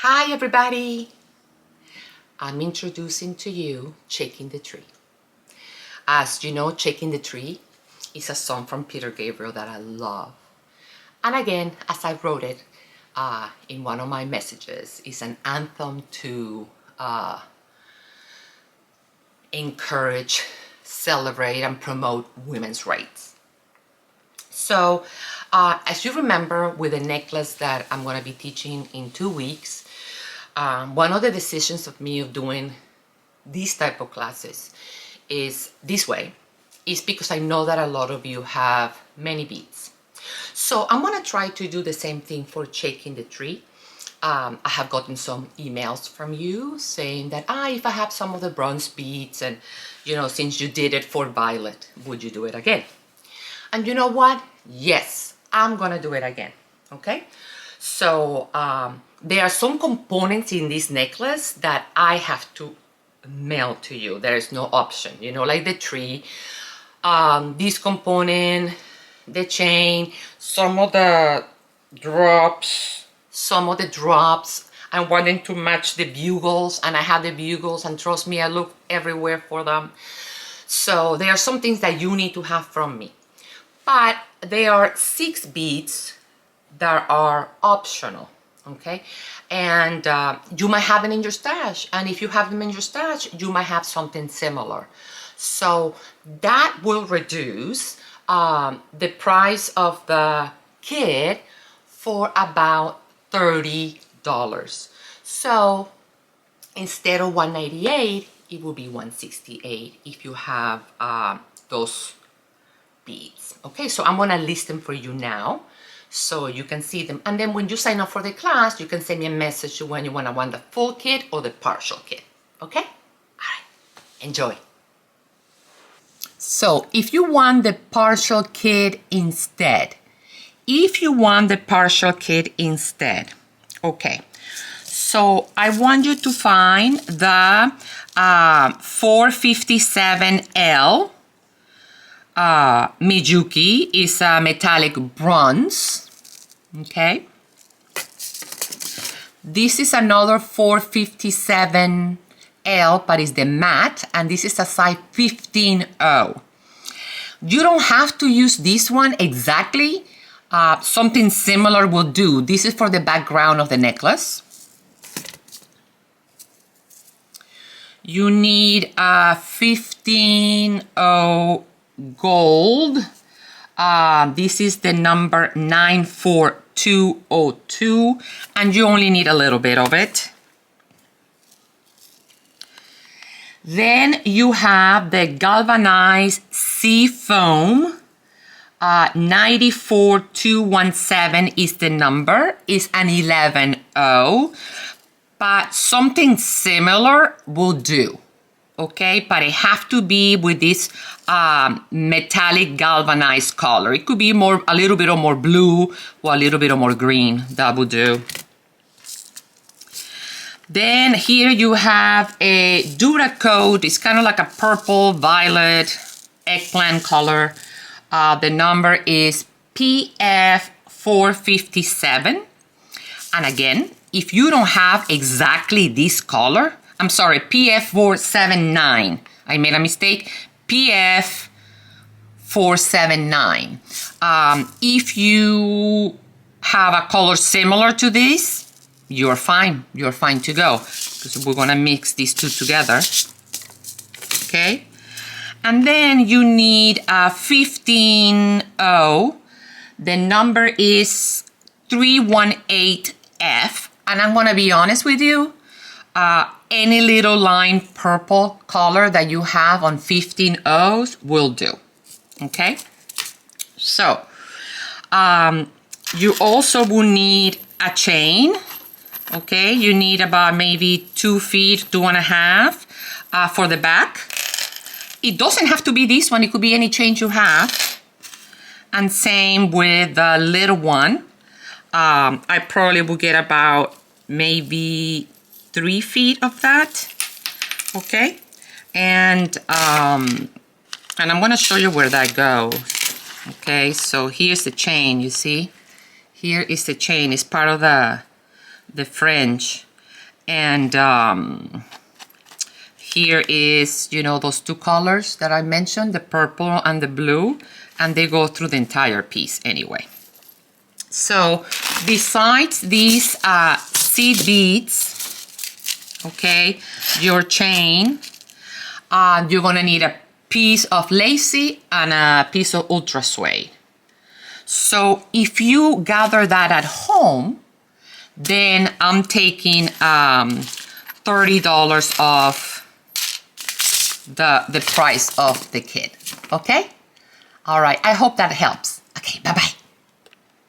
Hi everybody! I'm introducing to you Shaking the Tree. As you know, Shaking the Tree is a song from Peter Gabriel that I love. And again, as I wrote it in one of my messages, it's an anthem to encourage, celebrate, and promote women's rights. So, as you remember with the necklace that I'm going to be teaching in 2 weeks, one of the decisions of me of doing these type of classes is this way, is because I know that a lot of you have many beads. So I'm going to try to do the same thing for Shaking the Tree. I have gotten some emails from you saying that, if I have some of the bronze beads and, since you did it for Violet, would you do it again? And you know what? Yes, I'm going to do it again, okay? So there are some components in this necklace that I have to mail to you. There is no option, like the tree, this component, the chain, some of the drops. I wanted to match the bugles, and I have the bugles, and trust me, I look everywhere for them. So there are some things that you need to have from me. But there are 6 beads that are optional, okay? And you might have them in your stash, and if you have them in your stash, you might have something similar. So that will reduce the price of the kit for about $30. So instead of $198, it will be $168 if you have those beads. Okay, so I'm gonna list them for you now so you can see them, and then when you sign up for the class, you can send me a message when you want the full kit or the partial kit. Okay, all right, enjoy. So if you want the partial kit instead, okay, so I want you to find the 457L. Miyuki is a metallic bronze, okay? This is another 457L, but it's the matte, and this is a size 15O. You don't have to use this one exactly. Something similar will do. This is for the background of the necklace. You need a 15O gold. This is the number 94202, and you only need a little bit of it. Then you have the galvanized sea foam. 94217 is the number, is an 11O, but something similar will do. Okay, but it have to be with this metallic galvanized color. It could be a little bit more blue or a little bit more green. That would do. Then here you have a Duracoat. It's kind of like a purple, violet, eggplant color. The number is PF457. And again, if you don't have exactly this color, I'm sorry, PF479. I made a mistake. PF479. If you have a color similar to this, you're fine. You're fine to go, because we're gonna mix these two together. Okay? And then you need a 15O. The number is 318F. And I'm gonna be honest with you, any little line purple color that you have on 15Os will do. Okay? So, you also will need a chain. Okay? You need about maybe 2 feet, 2.5 for the back. It doesn't have to be this one. It could be any chain you have. And same with the little one. I probably will get about maybe 3 feet of that. Okay? And I'm going to show you where that goes. Okay, so here's the chain, you see? Here is the chain. It's part of the fringe. And here is, you know, those two colors that I mentioned, the purple and the blue, and they go through the entire piece anyway. So besides these seed beads, okay, your chain, you're gonna need a piece of lacy and a piece of ultra suede. So if you gather that at home, then I'm taking $30 off the price of the kit, okay? All right, I hope that helps. Okay, bye-bye.